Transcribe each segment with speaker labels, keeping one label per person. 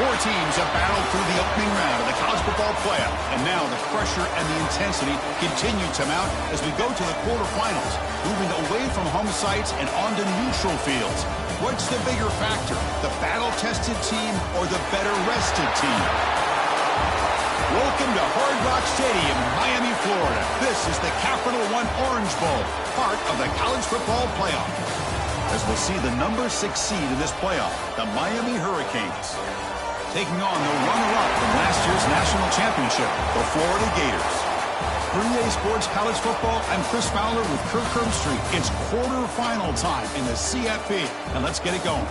Speaker 1: Four teams have battled through the opening round of the college football playoff, and now the pressure and the intensity continue to mount as we go to the quarterfinals, moving away from home sites and onto neutral fields. What's the bigger factor, the battle-tested team or the better-rested team? Welcome to Hard Rock Stadium, Miami, Florida. This is the Capital One Orange Bowl, part of the college football playoff. As we'll see the number 6 seed in this playoff, the Miami Hurricanes, taking on the runner-up from last year's national championship, the Florida Gators. 3A Sports College Football, I'm Chris Fowler with Kirk Herbstreit. It's quarterfinal time in the CFP, and let's get it going.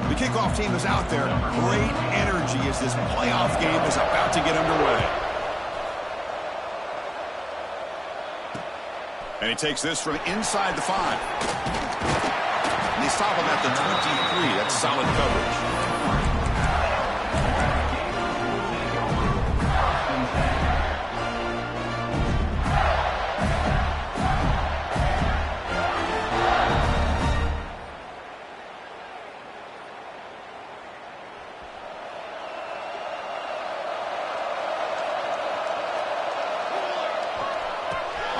Speaker 1: The kickoff team is out there. Great energy as this playoff game is about to get underway. And he takes this from inside the 5. And they stop him at the 23. That's solid coverage.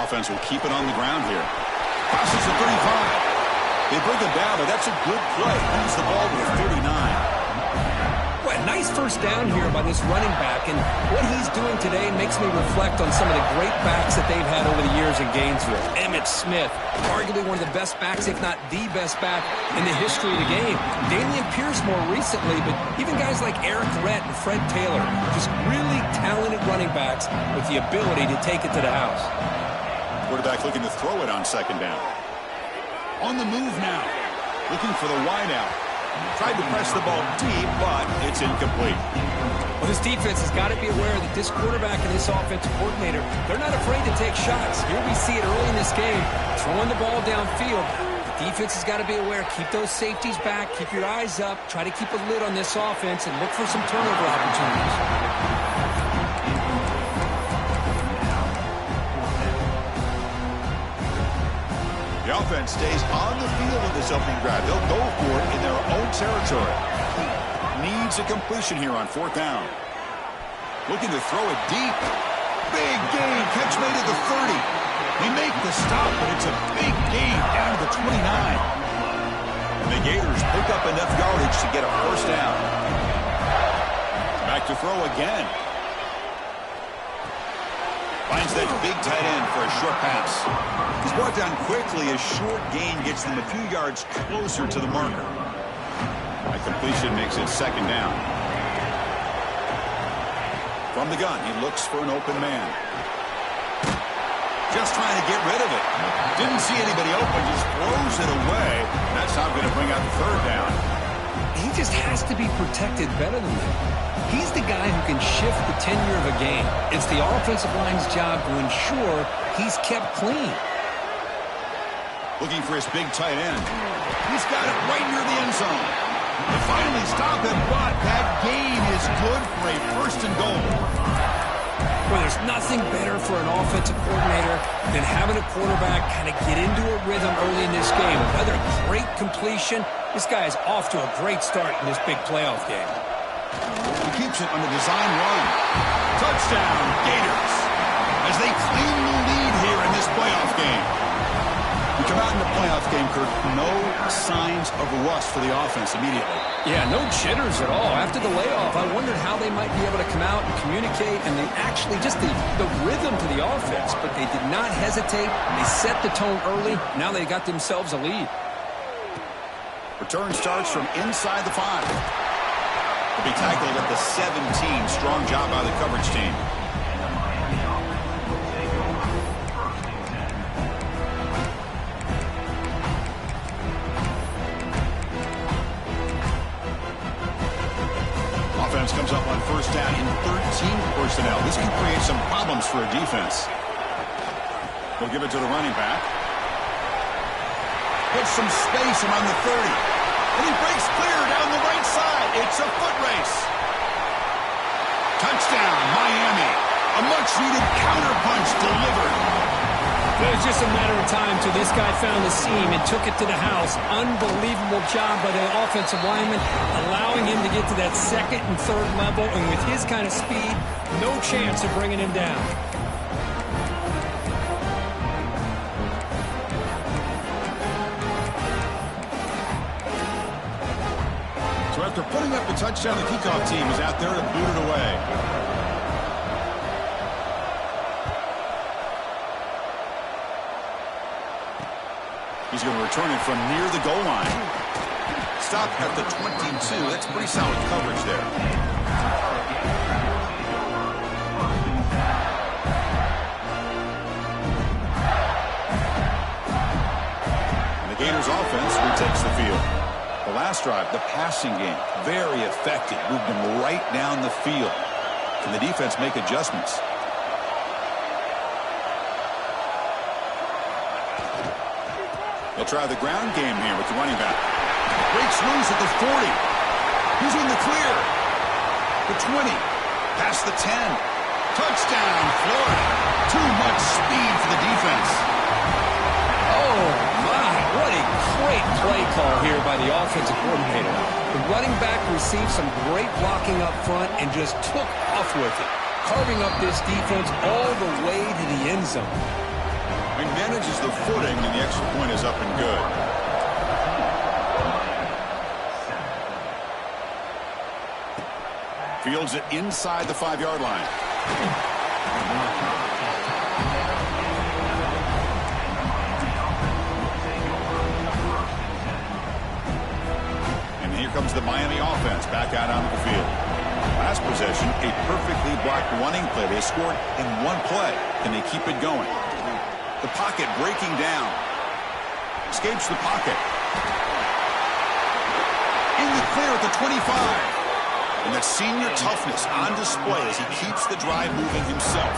Speaker 1: Offense will keep it on the ground here. Passes the 35. They bring him down, but that's a good play. Moves the ball to the 39.
Speaker 2: Well, nice first down here by this running back, and what he's doing today makes me reflect on some of the great backs that they've had over the years in Gainesville. Emmitt Smith, arguably one of the best backs, if not the best back in the history of the game. Dameon Pierce more recently, but even guys like Eric Rhett and Fred Taylor, just really talented running backs with the ability to take it to the house.
Speaker 1: Quarterback looking to throw it on second down. On the move now. Looking for the wideout. Tried to press the ball deep, but it's incomplete.
Speaker 2: Well, this defense has got to be aware that this quarterback and this offensive coordinator, they're not afraid to take shots. Here we see it early in this game, throwing the ball downfield. The defense has got to be aware. Keep those safeties back. Keep your eyes up. Try to keep a lid on this offense and look for some turnover opportunities.
Speaker 1: The offense stays on the field in this opening drive. They'll go for it in their own territory. Needs a completion here on 4th down. Looking to throw it deep. Big gain. Catch made at the 30. They make the stop, but it's a big gain down to the 29. And the Gators pick up enough yardage to get a first down. Back to throw again. Finds that big tight end for a short pass. He's brought down quickly. A short gain gets them a few yards closer to the marker. That completion makes it second down. From the gun, he looks for an open man. Just trying to get rid of it. Didn't see anybody open, just throws it away. That's not going to bring out the third down.
Speaker 2: He just has to be protected better than that. He's the guy who can shift the tenure of a game. It's the offensive line's job to ensure he's kept clean.
Speaker 1: Looking for his big tight end. He's got it right near the end zone. They finally stop it, but that gain is good for a first and goal.
Speaker 2: Well, there's nothing better for an offensive coordinator than having a quarterback kind of get into a rhythm early in this game. Another great completion. This guy is off to a great start in this big playoff game.
Speaker 1: He keeps it on the design run. Touchdown, Gators, as they claim the lead here in this playoff game. We come out in the playoff game, Kirk, no signs of rust for the offense immediately.
Speaker 2: Yeah, no jitters at all. After the layoff, I wondered how they might be able to come out and communicate, and they actually just the rhythm to the offense, but they did not hesitate. They set the tone early. Now they got themselves a lead.
Speaker 1: Return starts from inside the 5. Will be tackled at the 17. Strong job by the coverage team. comes up on first down in 13 personnel. This can create some problems for a defense. They'll give it to the running back. Puts some space around the 30. And he breaks clear down the right side. It's a foot race. Touchdown, Miami. A much-needed counterpunch delivered.
Speaker 2: It was just a matter of time till this guy found the seam and took it to the house. Unbelievable job by the offensive lineman, allowing him to get to that second and third level. And with his kind of speed, no chance of bringing him down.
Speaker 1: So after putting up the touchdown, the kickoff team is out there to boot it away. He's going to return it from near the goal line. Stop at the 22. That's pretty solid coverage there. And the Gators offense retakes the field. The last drive, the passing game, very effective. Moved them right down the field. Can the defense make adjustments? They'll try the ground game here with the running back. Breaks loose at the 40. He's in the clear. The 20. Past the 10. Touchdown, Florida. Too much speed for the defense.
Speaker 2: Oh, my. What a great play call here by the offensive coordinator. The running back received some great blocking up front and just took off with it, carving up this defense all the way to the end zone.
Speaker 1: He manages the footing, and the extra point is up and good. Fields it inside the 5-yard line. And here comes the Miami offense back out onto the field. Last possession, a perfectly blocked running play. They scored in one play. Can they keep it going? The pocket breaking down. Escapes the pocket. In the clear at the 25. And that senior toughness on display as he keeps the drive moving himself.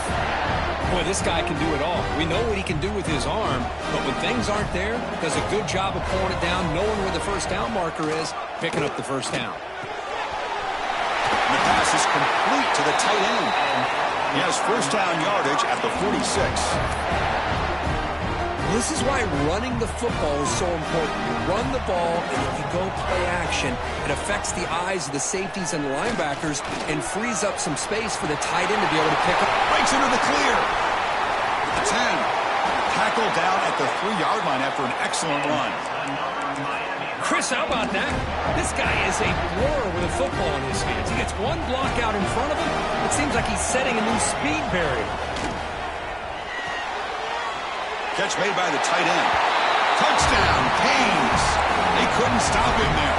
Speaker 2: Boy, this guy can do it all. We know what he can do with his arm, but when things aren't there, does a good job of pulling it down, knowing where the first down marker is, picking up the first down.
Speaker 1: And the pass is complete to the tight end. He has first down yardage at the 46.
Speaker 2: This is why running the football is so important. You run the ball, and if you go play action, it affects the eyes of the safeties and the linebackers and frees up some space for the tight end to be able to pick up.
Speaker 1: Breaks into the clear. The 10. Tackled down at the 3-yard line after an excellent run.
Speaker 2: Chris, how about that? This guy is a blur with a football in his hands. He gets one block out in front of him. It seems like he's setting a new speed barrier.
Speaker 1: Catch made by the tight end. Touchdown, Canes. They couldn't stop him there.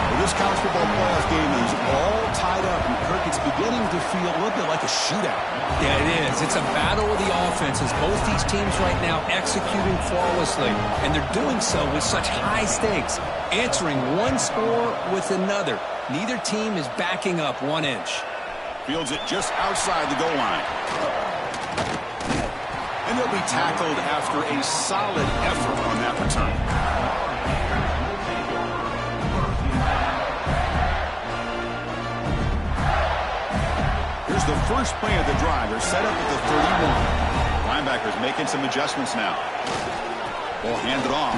Speaker 1: Well, this college football playoff game is all tied up, and Kirk, it's beginning to feel a little bit like a shootout.
Speaker 2: Yeah, it is. It's a battle of the offenses. Both these teams right now executing flawlessly, and they're doing so with such high stakes, answering one score with another. Neither team is backing up 1 inch.
Speaker 1: Fields it just outside the goal line. And he'll be tackled after a solid effort on that return. Here's the first play of the drive. They're set up at the 31. Linebackers making some adjustments now. Ball handed off.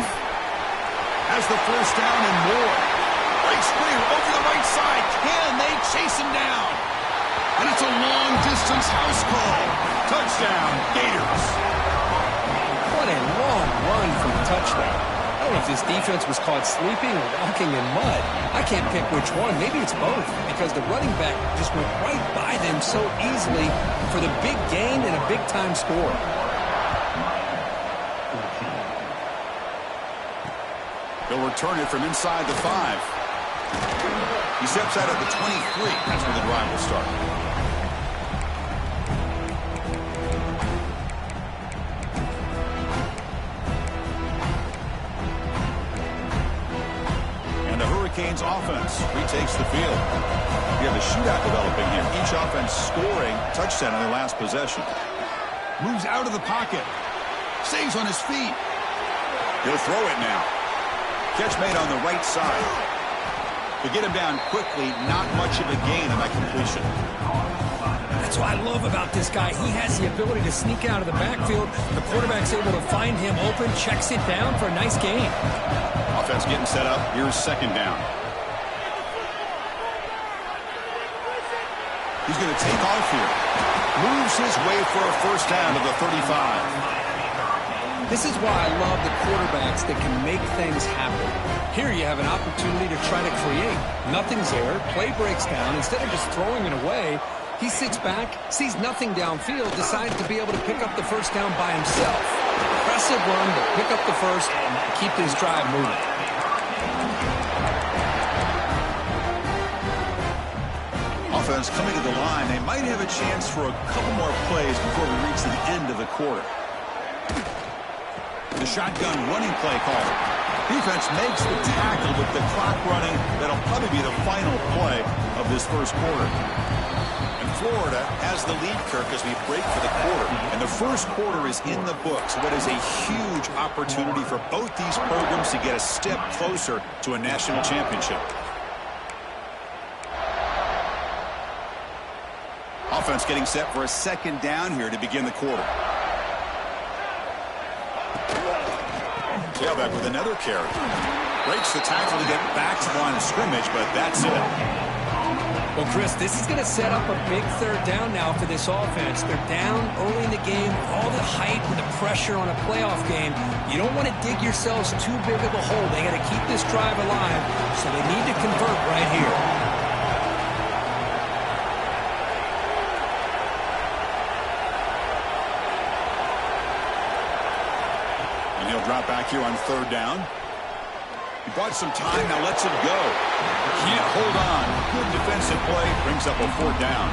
Speaker 1: Has the first down and more. Breaks clear over the right side. Can they chase him down? And it's a long-distance house call. Touchdown, Gators.
Speaker 2: What a long run for the touchdown. I don't know if this defense was caught sleeping or walking in mud. I can't pick which one. Maybe it's both, because the running back just went right by them so easily for the big gain and a big-time score.
Speaker 1: They'll return it from inside the 5. He steps out at the 23. That's where the drive will start. Hurricanes offense retakes the field. We have a shootout developing here. Each offense scoring touchdown in their last possession. Moves out of the pocket. Stays on his feet. He'll throw it now. Catch made on the right side. To get him down quickly, not much of a gain on that completion.
Speaker 2: That's what I love about this guy. He has the ability to sneak out of the backfield. The quarterback's able to find him open, checks it down for a nice gain.
Speaker 1: Offense getting set up. Here's second down. He's going to take off here. Moves his way for a first down to the 35.
Speaker 2: This is why I love the quarterbacks that can make things happen. Here you have an opportunity to try to create. Nothing's there. Play breaks down. Instead of just throwing it away, he sits back, sees nothing downfield, decides to be able to pick up the first down by himself. Impressive run to pick up the first and keep this drive moving.
Speaker 1: Offense coming to the line. They might have a chance for a couple more plays before we reach the end of the quarter. The shotgun running play call. Defense makes the tackle with the clock running. That'll probably be the final play of this first quarter. And Florida has the lead, Kirk, as we break for the quarter. And the first quarter is in the books. What is a huge opportunity for both these programs to get a step closer to a national championship. Offense getting set for a second down here to begin the quarter. Tailback with another carry. Breaks the tackle to get back to the line of scrimmage, but that's it.
Speaker 2: Well, Chris, this is going to set up a big third down now for this offense. They're down early in the game, all the hype and the pressure on a playoff game. You don't want to dig yourselves too big of a hole. They got to keep this drive alive, so they need to convert right here.
Speaker 1: Drop back here on third down. He bought some time, now lets it go. Can't hold on. Good defensive play, brings up a fourth down.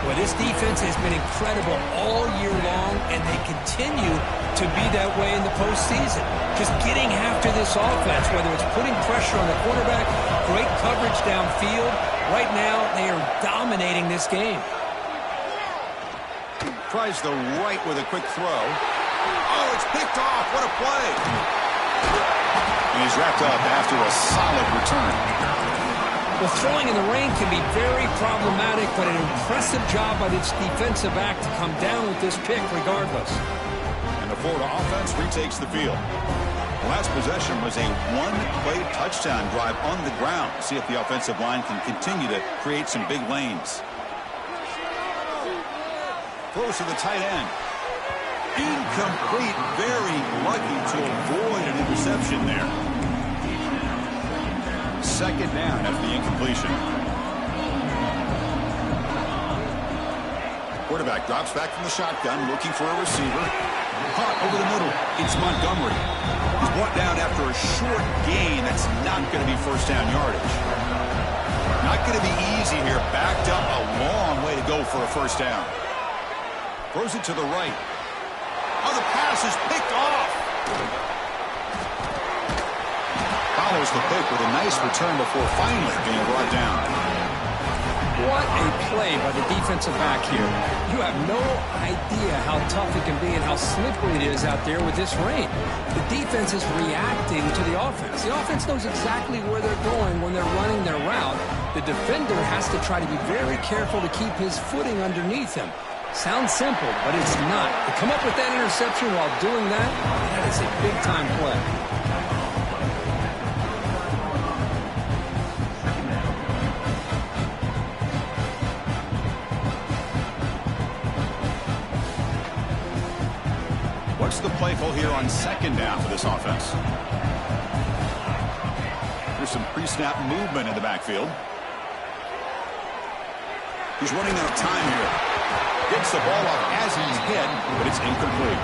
Speaker 2: Well, this defense has been incredible all year long, and they continue to be that way in the postseason. Just getting after this offense, whether it's putting pressure on the quarterback, great coverage downfield. Right now, they are dominating this game.
Speaker 1: Tries the right with a quick throw. Oh, it's picked off. What a play. And he's wrapped up after a solid return.
Speaker 2: Well, throwing in the rain can be very problematic, but an impressive job by this defensive back to come down with this pick regardless.
Speaker 1: And the Florida offense retakes the field. The last possession was a one-play touchdown drive on the ground. See if the offensive line can continue to create some big lanes. Throws to the tight end. Incomplete. Very lucky to avoid an interception there. Second down after the incompletion. Quarterback drops back from the shotgun, looking for a receiver. Caught over the middle. It's Montgomery. He's brought down after a short gain. That's not going to be first down yardage. Not going to be easy here. Backed up a long way to go for a first down. Throws it to the right. Oh, the pass is picked off. Follows the pick with a nice return before finally being brought down.
Speaker 2: What a play by the defensive back here. You have no idea how tough it can be and how slippery it is out there with this rain. The defense is reacting to the offense. The offense knows exactly where they're going when they're running their route. The defender has to try to be very careful to keep his footing underneath him. Sounds simple, but it's not. To come up with that interception while doing that, that is a big-time play.
Speaker 1: What's the play call here on second down for this offense? There's some pre-snap movement in the backfield. He's running out of time here. Gets the ball off as he's hit, but it's incomplete.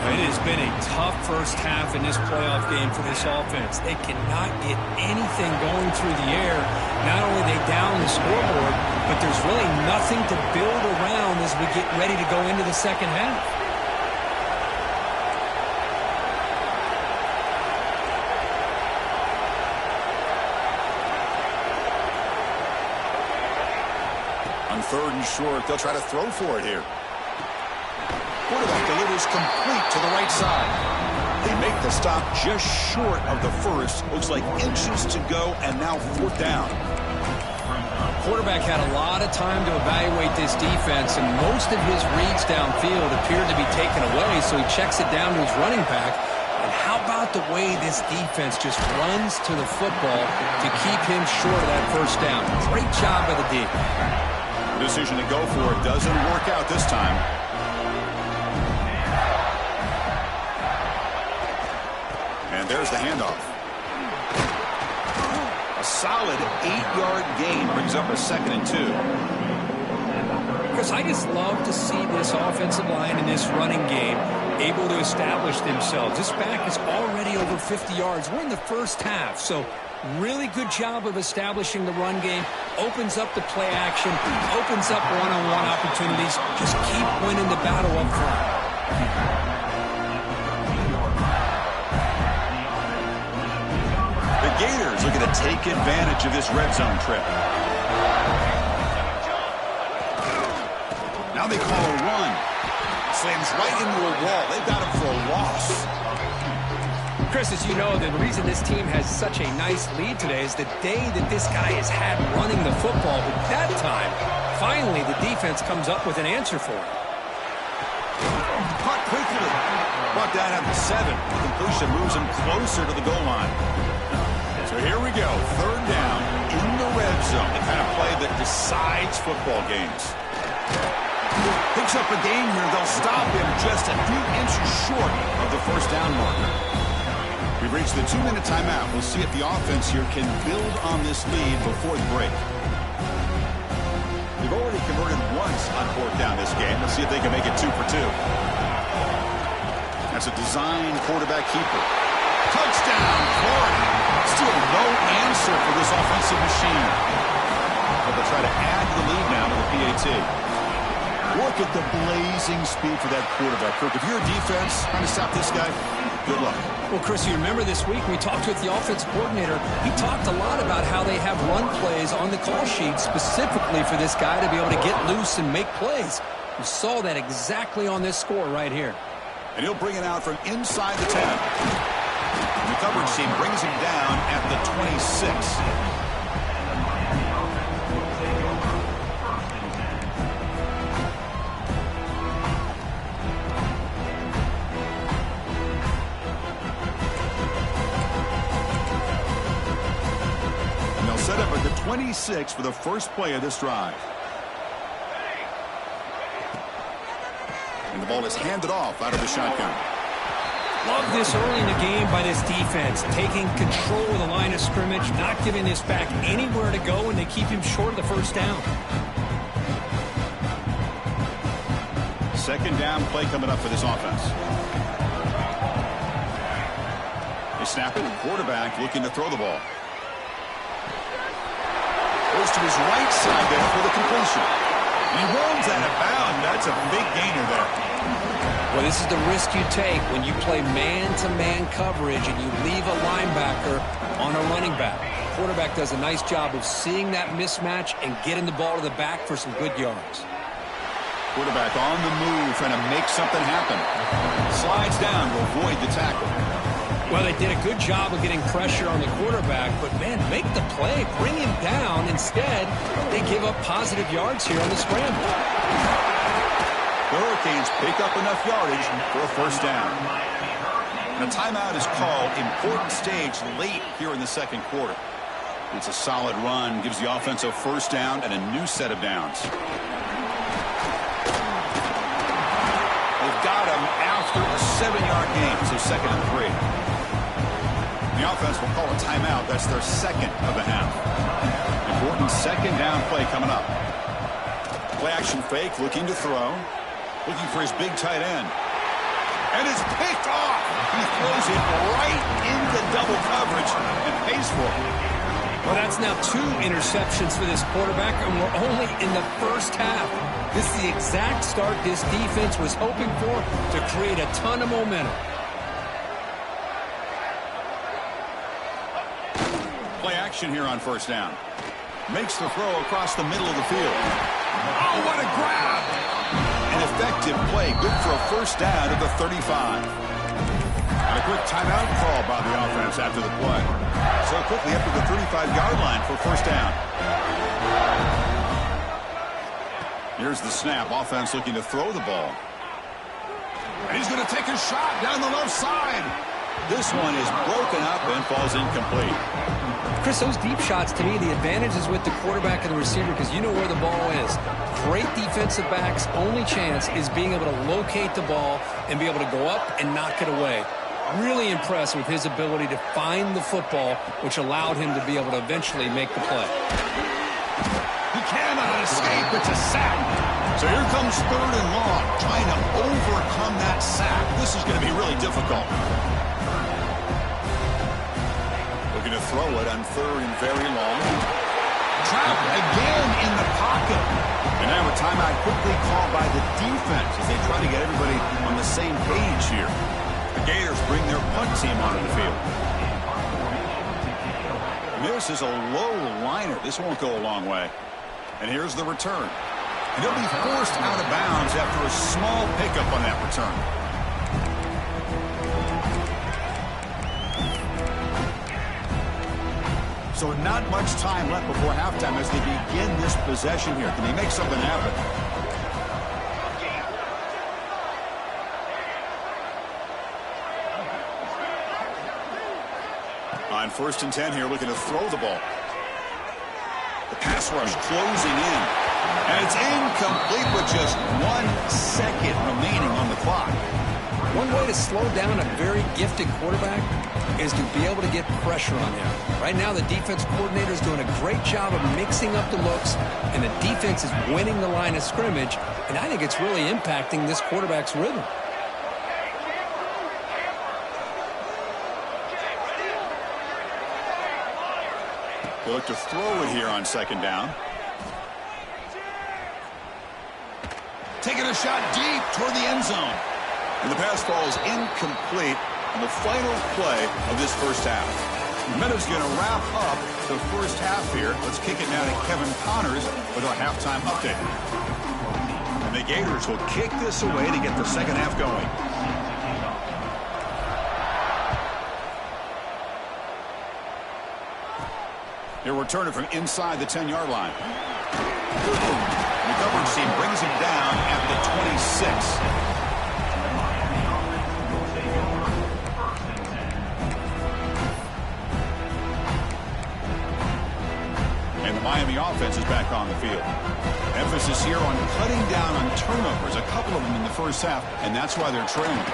Speaker 2: It has been a tough first half in this playoff game for this offense. They cannot get anything going through the air. Not only are they down the scoreboard, but there's really nothing to build around as we get ready to go into the second half.
Speaker 1: On 3rd and short, they'll try to throw for it here. Quarterback delivers complete to the right side. They make the stop just short of the first. Looks like inches to go, and now 4th down.
Speaker 2: Quarterback had a lot of time to evaluate this defense, and most of his reads downfield appeared to be taken away, so he checks it down to his running back. And how about the way this defense just runs to the football to keep him short of that 1st down? Great job by the D.
Speaker 1: Decision to go for it doesn't work out this time. And there's the handoff. A solid 8-yard gain brings up a 2nd and 2.
Speaker 2: Because I just love to see this offensive line in this running game able to establish themselves. This back is already over 50 yards. We're in the 1st half, so really good job of establishing the run game. Opens up the play action, opens up one-on-one opportunities. Just keep winning the battle up front.
Speaker 1: The Gators looking to take advantage of this red zone trip. Now they call a run. Slams right into a wall. They've got him for a loss.
Speaker 2: Chris, as you know, the reason this team has such a nice lead today is the day that this guy has had running the football. But that time, finally, the defense comes up with an answer for it.
Speaker 1: Caught quickly. Brought down at the 7. The completion moves him closer to the goal line. So here we go. 3rd down in the red zone. The kind of play that decides football games. Picks up a gain here. They'll stop him just a few inches short of the 1st down marker. We've reached the 2-minute timeout. We'll see if the offense here can build on this lead before the break. They've already converted once on 4th down this game. Let's see if they can make it 2 for 2. That's a design quarterback keeper. Touchdown, Florida. Still no answer for this offensive machine. But they'll try to add to the lead now to the PAT. Look at the blazing speed for that quarterback. Kirk, if you're a defense trying to stop this guy, good luck.
Speaker 2: Well, Chris, you remember this week we talked with the offensive coordinator. He talked a lot about how they have run plays on the call sheet specifically for this guy to be able to get loose and make plays. We saw that exactly on this score right here.
Speaker 1: And he'll bring it out from inside the 10. The coverage team brings him down at the 26. Set up at the 26 for the first play of this drive. And the ball is handed off out of the shotgun.
Speaker 2: Love this early in the game by this defense, taking control of the line of scrimmage, not giving this back anywhere to go, and they keep him short of the 1st down.
Speaker 1: 2nd down play coming up for this offense. They snap it, quarterback looking to throw the ball. Goes to his right side there for the completion. He rolls out of bounds. That's a big gainer there.
Speaker 2: Well, this is the risk you take when you play man-to-man coverage and you leave a linebacker on a running back. Quarterback does a nice job of seeing that mismatch and getting the ball to the back for some good yards.
Speaker 1: Quarterback on the move, trying to make something happen. Slides down to avoid the tackle.
Speaker 2: Well, they did a good job of getting pressure on the quarterback, but, man, make the play, bring him down. Instead, they give up positive yards here on the scramble.
Speaker 1: The Hurricanes pick up enough yardage for a 1st down. And a timeout is called. Important stage late here in the 2nd quarter. It's a solid run, gives the offense a 1st down and a new set of downs. They've got him after a 7-yard gain, so 2nd and 3. The offense will call a timeout. That's their 2nd of the half. Important 2nd down play coming up. Play action fake, looking to throw. Looking for his big tight end. And it's picked off. He throws it right into double coverage and pays for it.
Speaker 2: Well, that's now 2 interceptions for this quarterback, and we're only in the 1st half. This is the exact start this defense was hoping for to create a ton of momentum. Play action here on 1st down. Makes the throw across the middle of the field.
Speaker 1: Oh, what a grab! An effective play, good for a first down at the 35. And a quick timeout call by the offense after the play. So quickly up to the 35-yard line for first down. Here's the snap. Offense looking to throw the ball. And he's going to take a shot down the left side. This one is broken up and falls incomplete.
Speaker 2: Chris, those deep shots, to me, the advantage is with the quarterback and the receiver because you know where the ball is. Great defensive backs' only chance is being able to locate the ball and be able to go up and knock it away. Really impressed with his ability to find the football, which allowed him to be able to eventually make the play.
Speaker 1: He cannot escape. It's a sack. So here comes 3rd and long, trying to overcome that sack. This is going to be really difficult. Looking to throw it on 3rd and very long. Trapped again in the pocket. And now a timeout quickly called by the defense as they try to get everybody on the same page here. The Gators bring their punt team onto the field. This is a low liner. This won't go a long way. And here's the return. And he'll be forced out of bounds after a small pickup on that return. So not much time left before halftime as they begin this possession here. Can they make something happen? On 1st and 10 here, looking to throw the ball. The pass rush closing in. And it's incomplete with just 1 second remaining on the clock.
Speaker 2: One way to slow down a very gifted quarterback is to be able to get pressure on him. Right now, the defense coordinator is doing a great job of mixing up the looks, and the defense is winning the line of scrimmage, and I think it's really impacting this quarterback's rhythm.
Speaker 1: They look to throw it here on 2nd down. Taking a shot deep toward the end zone. And the pass falls incomplete on the final play of this first half. Meta's going to wrap up the first half here. Let's kick it now to Kevin Connors with our halftime update. And the Gators will kick this away to get the second half going. He'll return it from inside the 10-yard line. The coverage team brings him down at the 26. And the Miami offense is back on the field. Emphasis here on cutting down on turnovers, a couple of them in the first half, and that's why they're trailing.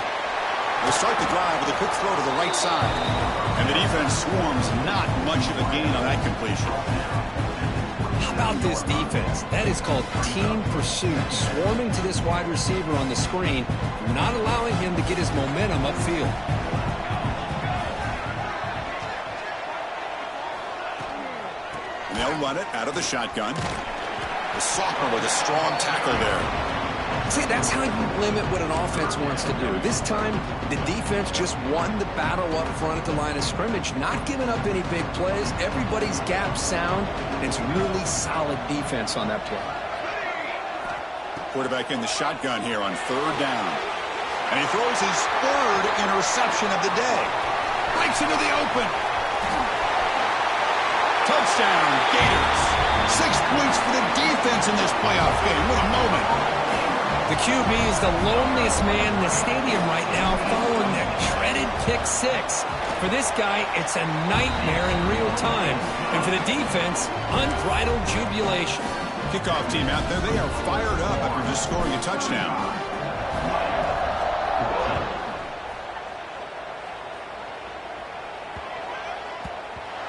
Speaker 1: They'll start the drive with a quick throw to the right side. And the defense swarms, not much of a gain on that completion.
Speaker 2: How about this defense? That is called team pursuit. Swarming to this wide receiver on the screen, not allowing him to get his momentum upfield.
Speaker 1: And they'll run it out of the shotgun. The sophomore with a strong tackle there.
Speaker 2: See, that's how you limit what an offense wants to do. This time, the defense just won the battle up front at the line of scrimmage, not giving up any big plays. Everybody's gap sound, and it's really solid defense on that play.
Speaker 1: Quarterback in the shotgun here on 3rd down. And he throws his 3rd interception of the day. Breaks into the open. Touchdown, Gators. 6 points for the defense in this playoff game. What a moment.
Speaker 2: The QB is the loneliest man in the stadium right now following that dreaded pick 6. For this guy, it's a nightmare in real time. And for the defense, unbridled jubilation.
Speaker 1: Kickoff team out there, they are fired up after just scoring a touchdown.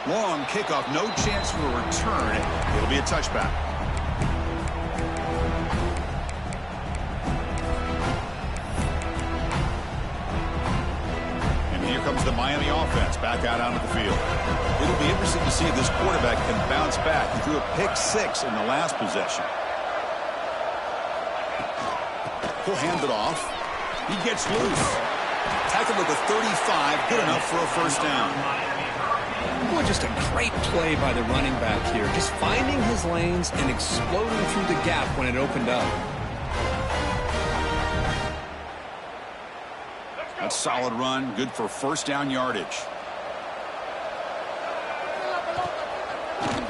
Speaker 1: Long kickoff, no chance for a return. It'll be a touchback. Here comes the Miami offense back out onto the field. It'll be interesting to see if this quarterback can bounce back. He threw a pick 6 in the last possession. He'll hand it off. He gets loose. Tackled at the 35, good enough for a first down.
Speaker 2: was just a great play by the running back here, just finding his lanes and exploding through the gap when it opened up.
Speaker 1: That's a solid run, good for first down yardage.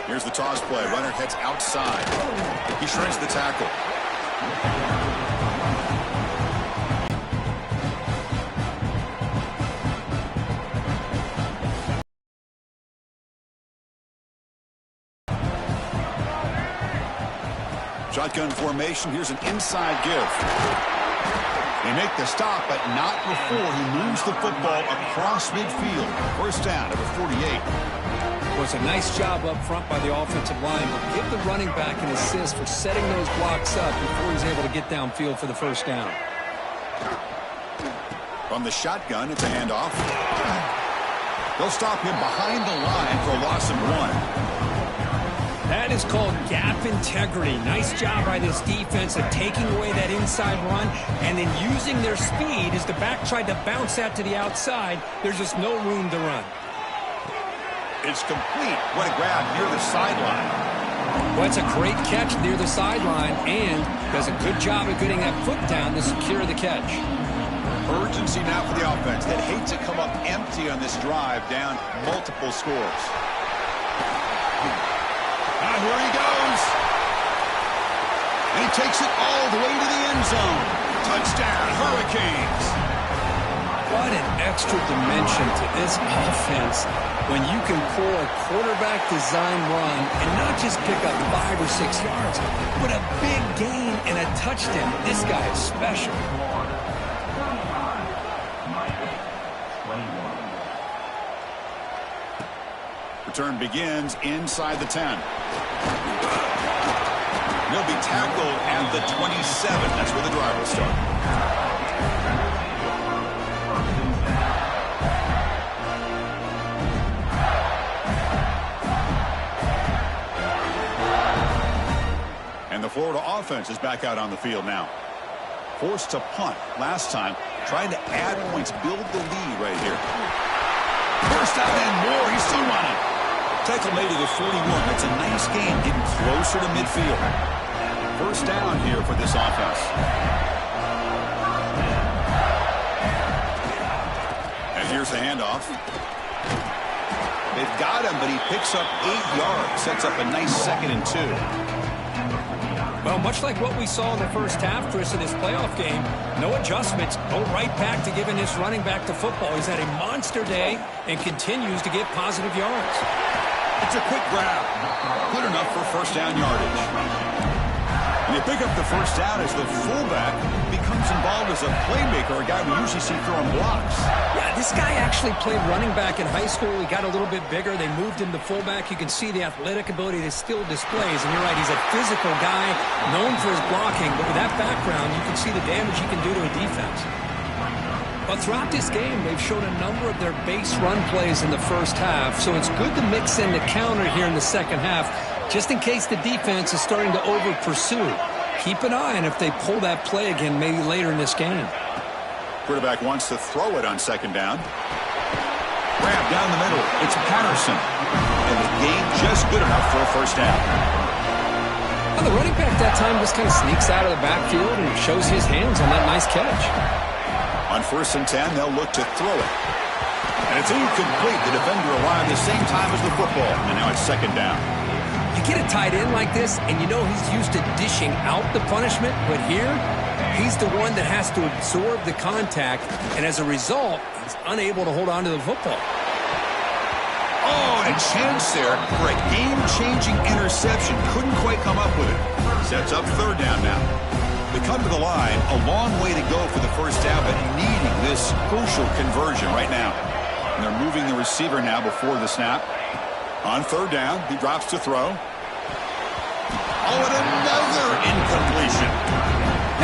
Speaker 1: Here's the toss play. Runner heads outside. He shreds the tackle. Shotgun formation. Here's an inside give. They make the stop, but not before he moves the football across midfield. First down, number 48.
Speaker 2: Well, it's a nice job up front by the offensive line, but give the running back an assist for setting those blocks up before he's able to get downfield for the first down.
Speaker 1: From the shotgun, it's a handoff. They'll stop him behind the line for a loss of 1.
Speaker 2: That is called gap integrity. Nice job by this defense of taking away that inside run and then using their speed as the back tried to bounce that to the outside. There's just no room to run.
Speaker 1: It's complete. What a grab near the sideline.
Speaker 2: Well, it's a great catch near the sideline and does a good job of getting that foot down to secure the catch.
Speaker 1: Urgency now for the offense that hates to come up empty on this drive, down multiple scores. Here he goes. And he takes it all the way to the end zone. Touchdown, Hurricanes.
Speaker 2: What an extra dimension to this offense when you can pull a quarterback design run and not just pick up 5 or 6 yards, but a big gain and a touchdown. This guy is special.
Speaker 1: Return begins inside the 10. He'll be tackled at the 27. That's where the drive will start. And the Florida offense is back out on the field now. Forced to punt last time, trying to add points, build the lead right here. First down and more. He's still running. Tackle made to the 41. That's a nice gain, getting closer to midfield. First down here for this offense. And here's the handoff. They've got him, but he picks up 8 yards. Sets up a nice 2nd and 2.
Speaker 2: Well, much like what we saw in the first half, Chris, in this playoff game, no adjustments, go right back to giving this running back the football. He's had a monster day and continues to get positive yards.
Speaker 1: It's a quick grab. Good enough for first down yardage. And they pick up the first down as the fullback becomes involved as a playmaker, a guy we usually see throwing blocks.
Speaker 2: Yeah, this guy actually played running back in high school. He got a little bit bigger. They moved him to fullback. You can see the athletic ability that still displays. And you're right, he's a physical guy, known for his blocking. But with that background, you can see the damage he can do to a defense. But throughout this game, they've shown a number of their base run plays in the first half, so it's good to mix in the counter here in the second half, just in case the defense is starting to over-pursue. Keep an eye on if they pull that play again maybe later in this game.
Speaker 1: Quarterback wants to throw it on second down. Grab down the middle. It's Patterson. And the gain just good enough for a first down.
Speaker 2: Well, the running back that time just kind of sneaks out of the backfield and shows his hands on that nice catch.
Speaker 1: On 1st and 10, they'll look to throw it. And it's incomplete. The defender arrived the same time as the football. And now it's second down.
Speaker 2: You get a tight end like this, and you know he's used to dishing out the punishment. But here, he's the one that has to absorb the contact. And as a result, he's unable to hold on to the football.
Speaker 1: Oh, and a chance there for a game-changing interception. Couldn't quite come up with it. Sets up third down now. They come to the line, a long way to go for the first down, but needing this crucial conversion right now. And they're moving the receiver now before the snap. On third down, he drops to throw. Oh, and another incompletion.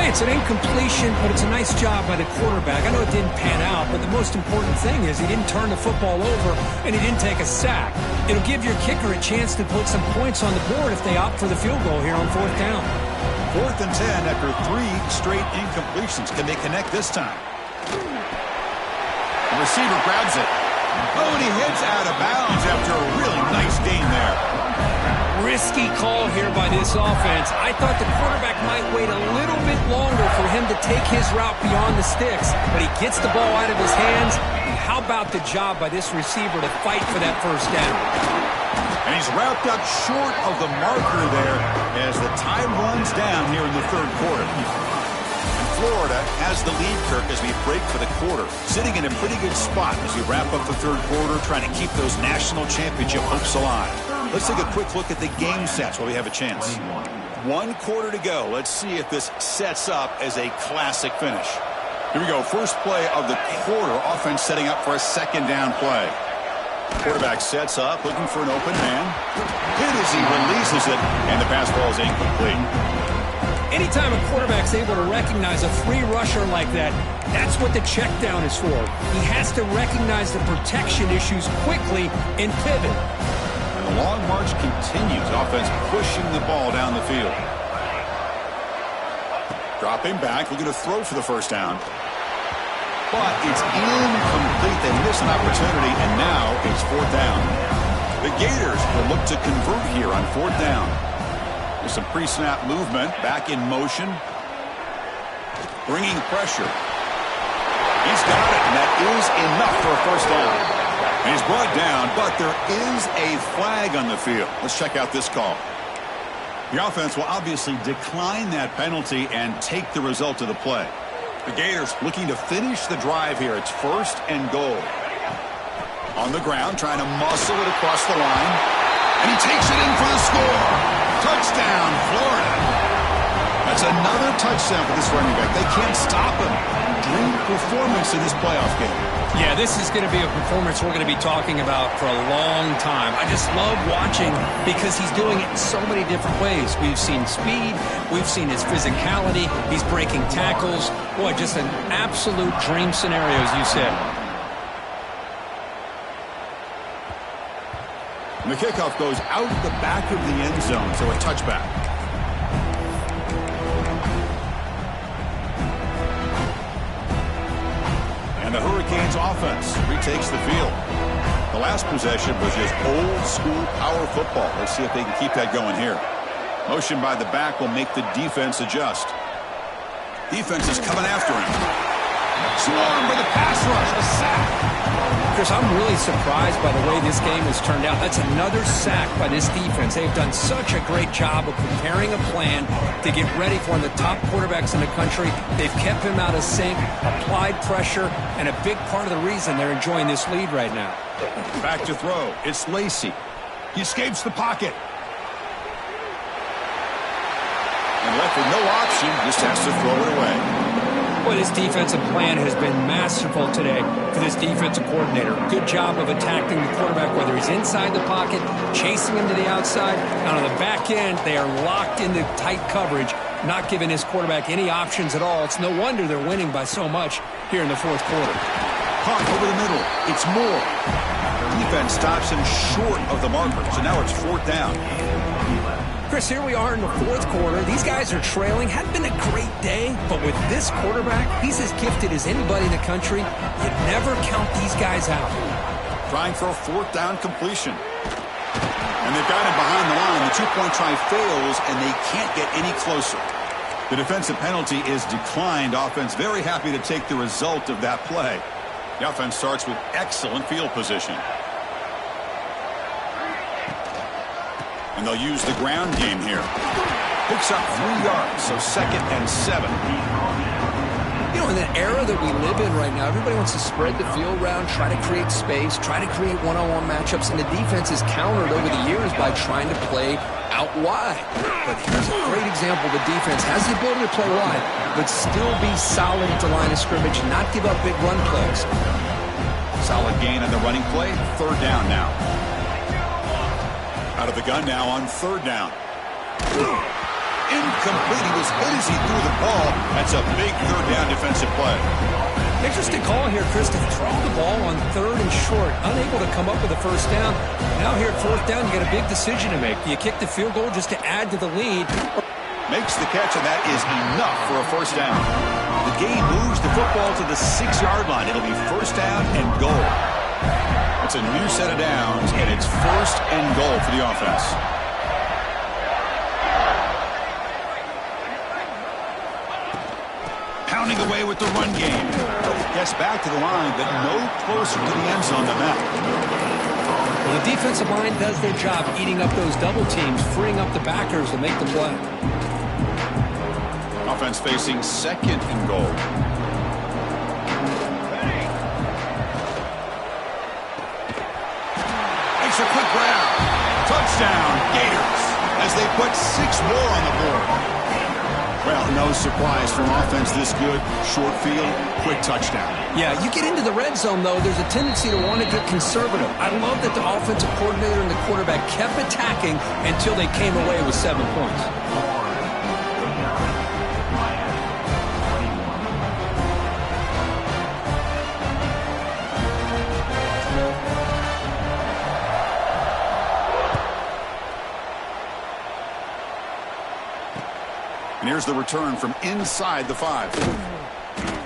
Speaker 2: Hey, it's an incompletion, but it's a nice job by the quarterback. I know it didn't pan out, but the most important thing is he didn't turn the football over and he didn't take a sack. It'll give your kicker a chance to put some points on the board if they opt for the field goal here on fourth down.
Speaker 1: 4th and 10 after 3 straight incompletions. Can they connect this time? The receiver grabs it. Oh, and he heads out of bounds after a
Speaker 2: risky call here by this offense. I thought the quarterback might wait a little bit longer for him to take his route beyond the sticks, but he gets the ball out of his hands. And how about the job by this receiver to fight for that first down?
Speaker 1: And he's wrapped up short of the marker there as the time runs down here in the third quarter. And Florida has the lead, Kirk, as we break for the quarter. Sitting in a pretty good spot as we wrap up the third quarter, trying to keep those national championship hopes alive. Let's take a quick look at the game sets while we have a chance. 1 quarter to go. Let's see if this sets up as a classic finish. Here we go. First play of the quarter. Offense setting up for a second down play. Quarterback sets up, looking for an open man. Hit as he releases it, and the pass ball is incomplete.
Speaker 2: Anytime a quarterback's able to recognize a free rusher like that, that's what the check down is for. He has to recognize the protection issues quickly and pivot.
Speaker 1: And the long march continues. Offense pushing the ball down the field. Dropping back, looking to throw for the first down. But it's incomplete. They miss an opportunity, and now it's 4th down. The Gators will look to convert here on 4th down. There's some pre-snap movement, back in motion. Bringing pressure. He's got it, and that is enough for a first down. And he's brought down, but there is a flag on the field. Let's check out this call. The offense will obviously decline that penalty and take the result of the play. The Gators looking to finish the drive here. It's 1st and goal. On the ground, trying to muscle it across the line. And he takes it in for the score. Touchdown, Florida. That's another touchdown for this running back. They can't stop him. Dream performance in this playoff game.
Speaker 2: Yeah, this is going to be a performance we're going to be talking about for a long time. I just love watching because he's doing it in so many different ways. We've seen speed. We've seen his physicality. He's breaking tackles. Boy, just an absolute dream scenario, as you said.
Speaker 1: And the kickoff goes out the back of the end zone, so a touchback. The Hurricanes offense retakes the field. The last possession was just old school power football. Let's see if they can keep that going here. Motion by the back will make the defense adjust. Defense is coming after him. Swarmed by the pass rush. A sack.
Speaker 2: Chris, I'm really surprised by the way this game has turned out. That's another sack by this defense. They've done such a great job of preparing a plan to get ready for one of the top quarterbacks in the country. They've kept him out of sync, applied pressure, and a big part of the reason they're enjoying this lead right now.
Speaker 1: Back to throw. It's Lacy. He escapes the pocket. And left with no option, just has to throw it away.
Speaker 2: Well, this defensive plan has been masterful today for this defensive coordinator. Good job of attacking the quarterback, whether he's inside the pocket, chasing him to the outside. And on the back end, they are locked into tight coverage, not giving his quarterback any options at all. It's no wonder they're winning by so much here in the fourth quarter.
Speaker 1: Caught over the middle. It's Moore. Defense stops him short of the marker, so now it's 4th down.
Speaker 2: Chris, here we are in the fourth quarter. These guys are trailing. Hadn't been a great day, but with this quarterback, he's as gifted as anybody in the country. You never count these guys out.
Speaker 1: Trying for a 4th down completion. And they've got him behind the line. The 2-point try fails, and they can't get any closer. The defensive penalty is declined. Offense very happy to take the result of that play. The offense starts with excellent field position. And they'll use the ground game here. Picks up 3 yards, so 2nd and 7.
Speaker 2: You know, in the era that we live in right now, everybody wants to spread the field around, try to create space, try to create one-on-one matchups, and the defense is countered over the years by trying to play out wide. But here's a great example. The defense has the ability to play wide, but still be solid at the line of scrimmage, not give up big run plays.
Speaker 1: Solid gain on the running play. 3rd down now. Out of the gun now on 3rd down. Incomplete. He was hit as he threw the ball. That's a big 3rd down defensive play.
Speaker 2: Interesting call here, Chris, to throw the ball on 3rd and short. Unable to come up with a first down. Now here at 4th down, you got a big decision to make. Do you kick the field goal just to add to the lead?
Speaker 1: Makes the catch, and that is enough for a first down. The game moves the football to the 6-yard line. It'll be 1st down and goal. It's a new set of downs, and it's 1st and goal for the offense. pounding away with the run game. Gets back to the line, but no closer to the end zone than that.
Speaker 2: Well, the defensive line does their job eating up those double teams, freeing up the backers to make the play.
Speaker 1: Offense facing 2nd and goal. Makes a quick grab. Touchdown, Gators, as they put 6 more on the board. Well, no surprise from offense this good. Short field, quick touchdown.
Speaker 2: Yeah, you get into the red zone, though, there's a tendency to want to get conservative. I love that the offensive coordinator and the quarterback kept attacking until they came away with 7 points.
Speaker 1: And here's the return from inside the 5.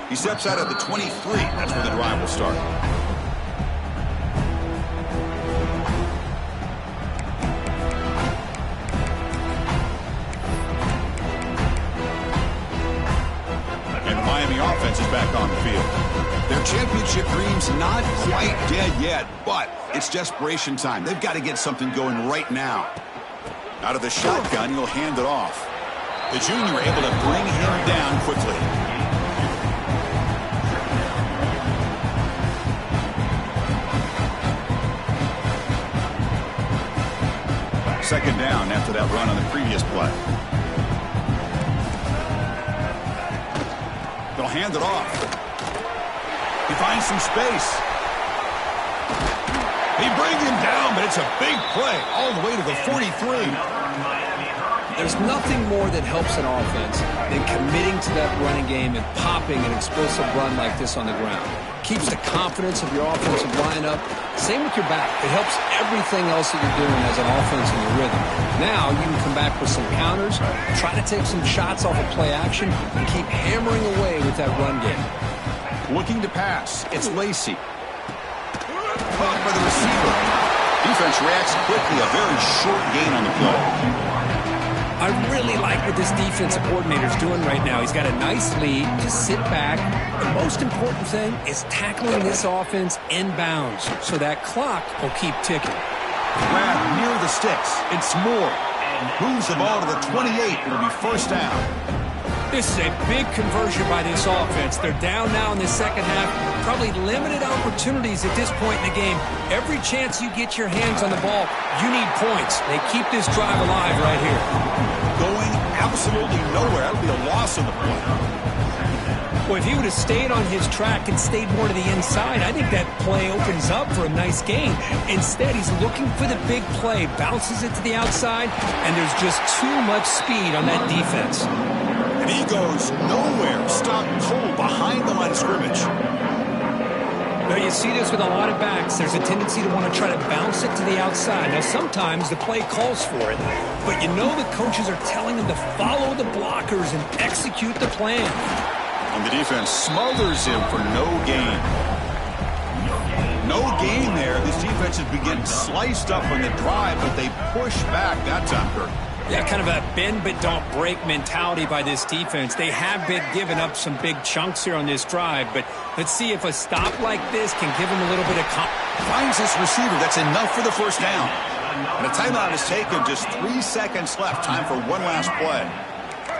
Speaker 1: He steps out at the 23. That's where the drive will start. And the Miami offense is back on the field. Their championship dream's not quite dead yet, but it's desperation time. They've got to get something going right now. Out of the shotgun, he'll hand it off. The junior able to bring him down quickly. Second down after that run on the previous play. They'll hand it off. He finds some space. He brings him down, but it's a big play all the way to the 43.
Speaker 2: There's nothing more that helps an offense than committing to that running game and popping an explosive run like this on the ground. Keeps the confidence of your offensive lineup. Same with your back. It helps everything else that you're doing as an offense in your rhythm. Now you can come back with some counters, try to take some shots off of play action, and keep hammering away with that run game.
Speaker 1: Looking to pass. It's Lacy. Caught by the receiver. Defense reacts quickly. A very short gain on the play.
Speaker 2: I really like what this defensive coordinator's doing right now. He's got a nice lead. Just sit back. The most important thing is tackling this offense inbounds so that clock will keep ticking.
Speaker 1: Grab near the sticks. It's Moore. Moves the ball to the 28. It'll be first down.
Speaker 2: This is a big conversion by this offense. They're down now in the second half. Probably limited opportunities at this point in the game. Every chance you get your hands on the ball, you need points. They keep this drive alive right here.
Speaker 1: Going absolutely nowhere. That'll be a loss on the play.
Speaker 2: Well, if he would have stayed on his track and stayed more to the inside, I think that play opens up for a nice gain. Instead, he's looking for the big play, bounces it to the outside, and there's just too much speed on that defense.
Speaker 1: And he goes nowhere. Stopped cold behind the line of scrimmage.
Speaker 2: Now, you see this with a lot of backs. There's a tendency to want to try to bounce it to the outside. Now, sometimes the play calls for it, but you know the coaches are telling them to follow the blockers and execute the plan.
Speaker 1: And the defense smothers him for no gain. No gain there. This defense has been getting sliced up on the drive, but they push back that time, Kirk.
Speaker 2: Yeah, kind of a bend but don't break mentality by this defense. They have been giving up some big chunks here on this drive, but let's see if a stop like this can give them a little bit of
Speaker 1: finds this receiver. That's enough for the first down. And a timeout is taken. Just 3 seconds left. Time for one last play.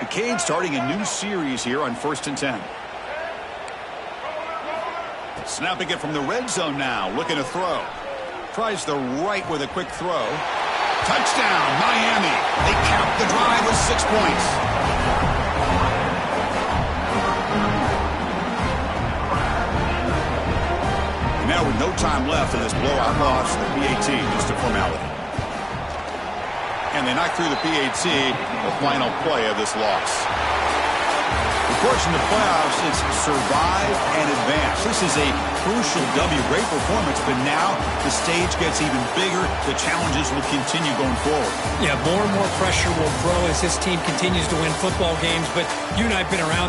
Speaker 1: The Canes starting a new series here on 1st and 10. Snapping it from the red zone now. Looking to throw. Tries the right with a quick throw. Touchdown, Miami. They cap the drive with 6 points. Now with no time left in this blowout loss, the PAT, just a formality. And they knock through the PAT, the final play of this loss. Of course, in the playoffs, it's survive and advance. This is a crucial W. Great performance, but now the stage gets even bigger. The challenges will continue going forward.
Speaker 2: Yeah, more and more pressure will grow as this team continues to win football games, but you and I have been around